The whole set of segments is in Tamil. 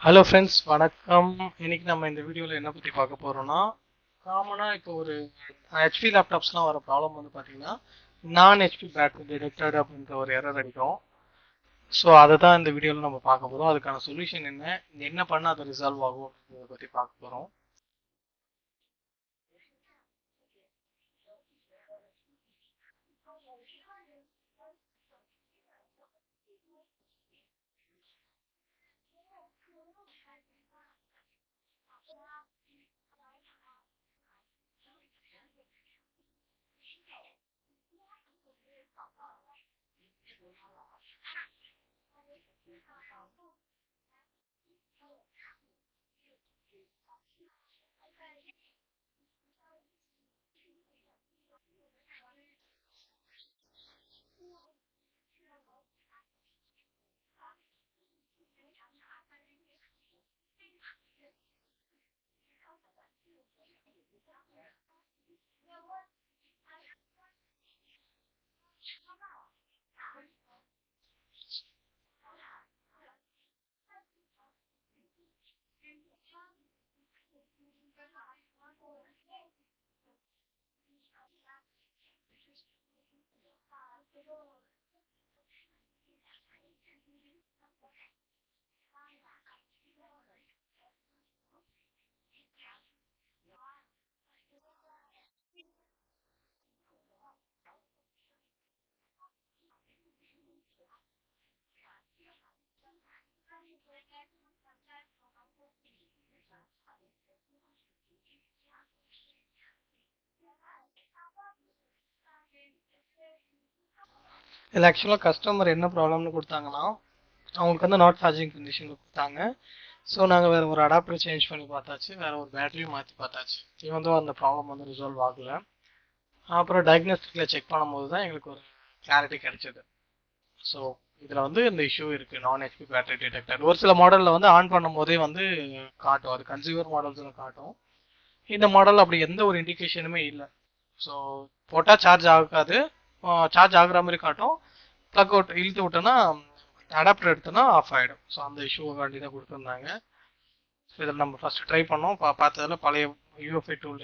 ஹலோ ஃப்ரெண்ட்ஸ், வணக்கம். இன்னைக்கு நம்ம இந்த வீடியோவில் என்ன பற்றி பார்க்க போகிறோம்னா, காமனாக இப்போ ஒரு ஹெச்பி லேப்டாப்ஸ்லாம் வர ப்ராப்ளம் வந்து பார்த்தீங்கன்னா, நான் ஹெச்பி பேட்டரி டிடெக்டட் அப்படின்ற ஒரு எரர் அடிக்கும். ஸோ அதை தான் இந்த வீடியோவில் நம்ம பார்க்க போகிறோம். அதுக்கான சொல்யூஷன் என்ன பண்ணால் அது ரிசால்வ் ஆகும் அப்படின்றத பற்றி பார்க்க போகிறோம். இதில் ஆக்சுவலாக கஸ்டமர் என்ன ப்ராப்ளம்னு கொடுத்தாங்கன்னா, அவங்களுக்கு வந்து நாட் சார்ஜிங் கண்டிஷன் கொடுத்தாங்க. ஸோ நாங்கள் வேறு ஒரு அடாப்டர் சேஞ்ச் பண்ணி பார்த்தாச்சு, வேறு ஒரு பேட்டரியும் மாற்றி பார்த்தாச்சு. இது வந்து அந்த ப்ராப்ளம் வந்து ரிசால்வ் ஆகலை. அப்புறம் டயக்னோஸ்டிக்கில் செக் பண்ணும்போது தான் எங்களுக்கு ஒரு கிளாரிட்டி கிடைச்சது. ஸோ இதில் வந்து இந்த இஷ்யூ இருக்குது, நான் ஹெச்பி பேட்டரி டிடெக்டர். ஒரு சில மாடலில் வந்து ஆன் பண்ணும் போதே வந்து காட்டும், அது கன்சியூமர் மாடல்ஸில் காட்டும். இந்த மாடல் அப்படி எந்த ஒரு இண்டிகேஷனுமே இல்லை. ஸோ போட்டால் சார்ஜ் ஆகாது, சார்ஜ் ஆகுற மாதிரி காட்டும். ப்ளக் அவுட் இழுத்து விட்டோன்னா, அடாப்டர் எடுத்தோன்னா ஆஃப் ஆகிடும். ஸோ அந்த இஷ்யூவை வேண்டி தான் கொடுத்துருந்தாங்க. ஸோ இதில் நம்ம ஃபஸ்ட்டு ட்ரை பண்ணோம். பார்த்ததில் பழைய யூஎஃப்ஐ டூல்,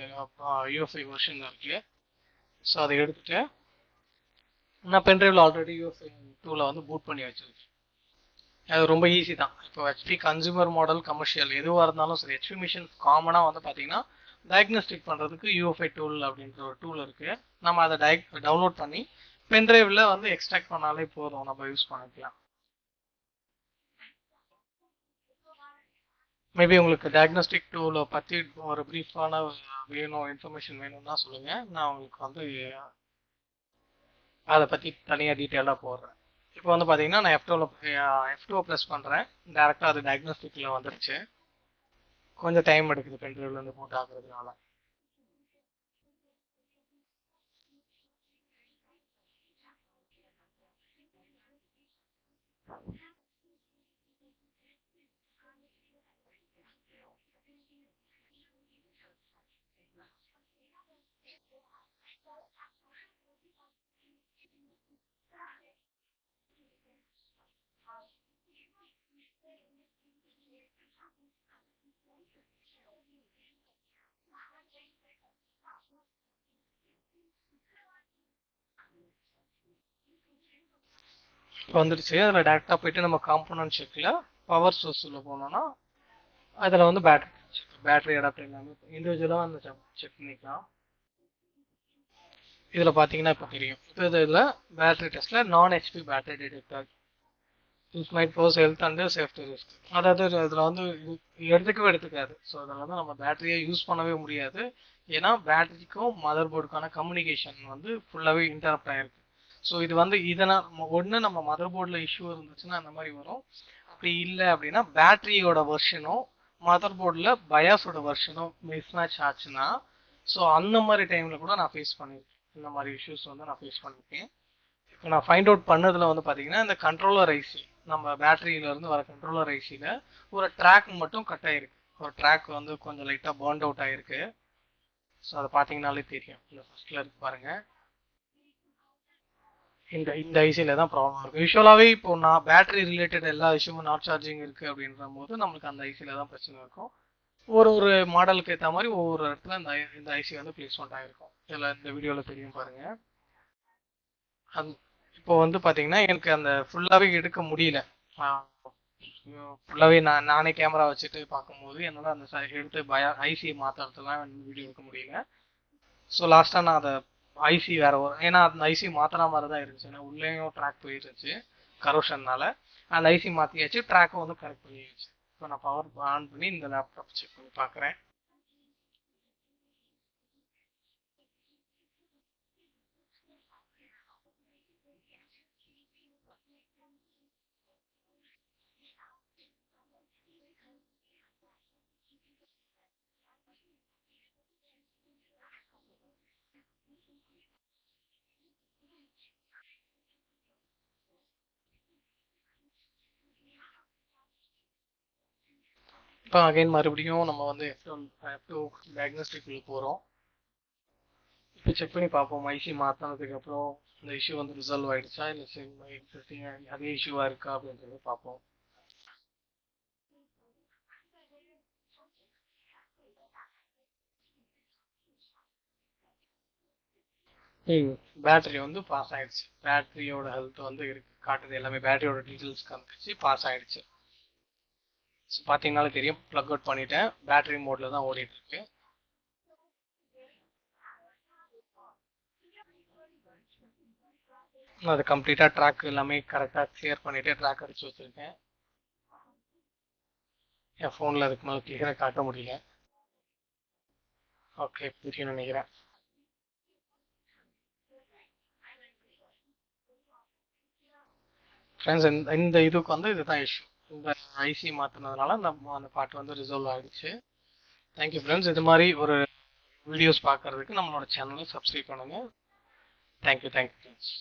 யூஎஃப்ஐ வெர்ஷன் இருக்குது. ஸோ அதை எடுத்துகிட்டு நான் பென்ட்ரைவில் ஆல்ரெடி யூஎஃப்ஐ டூவில் வந்து பூட் பண்ணி வச்சிருக்கேன். அது ரொம்ப ஈஸி தான். இப்போ ஹெச்பி கன்சூமர் மாடல், கமர்ஷியல் எதுவாக இருந்தாலும் சரி, ஹெச்பி மிஷின் காமனாக வந்து பார்த்தீங்கன்னா டயக்னோஸ்டிக் பண்ணுறதுக்கு யூஎஃப்ஐ டூல் அப்படின்ற ஒரு டூல் இருக்குது. நம்ம அதை டவுன்லோட் பண்ணி பென்ட்ரைவில் வந்து எக்ஸ்ட்ராக்ட் பண்ணாலே போதும், நம்ம யூஸ் பண்ணிக்கலாம். மேபி உங்களுக்கு டயக்னோஸ்டிக் டூலை பற்றி ஒரு ப்ரீஃபான வேணும், இன்ஃபர்மேஷன் வேணும்னா சொல்லுங்கள், நான் உங்களுக்கு வந்து அதை பற்றி தனியாக டீட்டெயிலாக போடுறேன். இப்போ வந்து பார்த்தீங்கன்னா நான் F2 ப்ளஸ் பண்ணுறேன். டேரெக்டாக அது டயக்னோஸ்டிக்கில் வந்துருச்சு. கொஞ்சம் டைம் எடுக்குது பென்ட்ரைவ்லேருந்து போட் ஆகுறதுனால. இப்போ வந்துடுச்சு. அதில் டேரெக்டாக போயிட்டு நம்ம காம்போனன்ட் செக்கில் பவர் சோர்ஸில் போனோம்னா அதில் வந்து பேட்டரி அடாப்டர் எல்லாமே இண்டிவிஜுவலாக அந்த செக் பண்ணிக்கலாம். இதில் பார்த்தீங்கன்னா இப்போ தெரியும். இப்போ இதில் பேட்டரி டெஸ்ட்டில் நான் HP battery detector it might pose health and safety risk. அதாவது இதில் வந்து எடுத்துக்காது. ஸோ அதில் வந்து நம்ம பேட்டரியை யூஸ் பண்ணவே முடியாது. ஏன்னா பேட்டரிக்கும் மதர் போர்டுக்கான கம்யூனிகேஷன் வந்து ஃபுல்லாகவே இன்டரப்ட் ஆகிருக்கு. ஸோ இது வந்து இதனால் ஒன்று நம்ம மதர் போர்டில் இஷ்யூ இருந்துச்சுன்னா அந்த மாதிரி வரும். அப்படி இல்லை அப்படின்னா பேட்டரியோட வெர்ஷனும் மதர் போர்டில் பயாஸோட வெர்ஷனும் மிஸ்மேட்ச் ஆச்சுன்னா, ஸோ அந்த மாதிரி டைமில் கூட நான் ஃபேஸ் பண்ணியிருக்கேன். இந்த மாதிரி இஷ்யூஸ் வந்து நான் ஃபேஸ் பண்ணியிருக்கேன். இப்போ நான் ஃபைண்ட் அவுட் பண்ணதில் வந்து பார்த்தீங்கன்னா, இந்த கண்ட்ரோலர் ஐசி, நம்ம பேட்டரியிலேருந்து வர கண்ட்ரோலர் ஐசியில் ஒரு ட்ராக் மட்டும் கட் ஆகிருக்கு. ஒரு ட்ராக் வந்து கொஞ்சம் லைட்டாக பர்ன்ட் அவுட் ஆகிருக்கு. ஸோ அதை பார்த்தீங்கன்னாலே தெரியும். இல்லை ஃபர்ஸ்ட்டில் இருக்கு பாருங்கள். இந்த இந்த ஐசியில் தான் ப்ராப்ளம் இருக்கும். யூஸ்வலாகவே இப்போ நான் பேட்டரி ரிலேட்டட் எல்லா இஷ்யூவும் நாட் சார்ஜிங் இருக்குது அப்படின்ற போது நம்மளுக்கு அந்த ஐசியில் தான் பிரச்சனை இருக்கும். ஒரு ஒரு மாடலுக்கு ஏற்ற மாதிரி ஒவ்வொரு இடத்துல இந்த ஐசி வந்து பிளேஸ்மெண்ட் ஆகிருக்கும். இதில் இந்த வீடியோவில் தெரியும் பாருங்கள். அது இப்போ வந்து பார்த்தீங்கன்னா எனக்கு அந்த ஃபுல்லாகவே எடுக்க முடியல. ஃபுல்லாகவே நானே கேமரா வச்சுட்டு பார்க்கும்போது என்னால் அந்த எடுத்து ஐசியை மாற்றுறதுலாம் வீடியோ எடுக்க முடியல. ஸோ லாஸ்ட்டாக நான் அதை ஐசி வேற ஏன்னா அந்த ஐசி மாத்திர மாதிரி தான் இருந்துச்சு. ஏன்னா உள்ளேயும் ட்ராக் போயிருந்துச்சு கரோஷன்னால. அந்த ஐசி மாற்றியாச்சு, ட்ராக்கும் வந்து கரெக்ட் பண்ணியாச்சு. இப்போ நான் பவர் ஆன் பண்ணி இந்த லேப்டாப் செக் பண்ணி பார்க்குறேன். இப்போ அகைன் மறுபடியும் நம்ம வந்து F2 டயக்னோஸ்டிக்குள்ள போகிறோம். இப்போ செக் பண்ணி பார்ப்போம் ஐசி மாற்றினதுக்கு அப்புறம் இந்த இஷ்யூ வந்து ரிசால்வ் ஆயிடுச்சா இல்லை எக்ஸிஸ்டிங் அதே இஷ்யூவாக இருக்கா அப்படின்றத பார்ப்போம். பேட்டரி வந்து பாஸ் ஆயிடுச்சு. பேட்டரியோட ஹெல்த் வந்து இருக்கு காட்டுது, எல்லாமே பேட்டரியோட டீட்டெயில்ஸ் காமிச்சு பாஸ் ஆயிடுச்சு. ஸோ பார்த்தீங்கன்னாலே தெரியும், ப்ளக் அவுட் பண்ணிட்டேன், பேட்டரி மோட்ல தான் ஓடிட்டு இருக்கு. அது கம்ப்ளீட்டாக ட்ராக் எல்லாமே கரெக்டாக கிளியர் பண்ணிட்டு ட்ராக் அடிச்சு வச்சிருக்கேன். என் ஃபோனில் அதுக்கு மேலே கிளியராக காட்ட முடியல. ஓகே, புரியும் நினைக்கிறேன். ஃப்ரெண்ட்ஸ், இந்த இதுக்கு வந்து இதுதான் இஷ்யூ. இந்த ஐசி மாற்றினதுனால அந்த பார்ட் வந்து ரிசால்வ் ஆகிடுச்சு. Thank you friends. இது மாதிரி ஒரு வீடியோஸ் பார்க்கறதுக்கு நம்மளோட சேனலை சப்ஸ்கிரைப் பண்ணுங்கள். Thank you friends.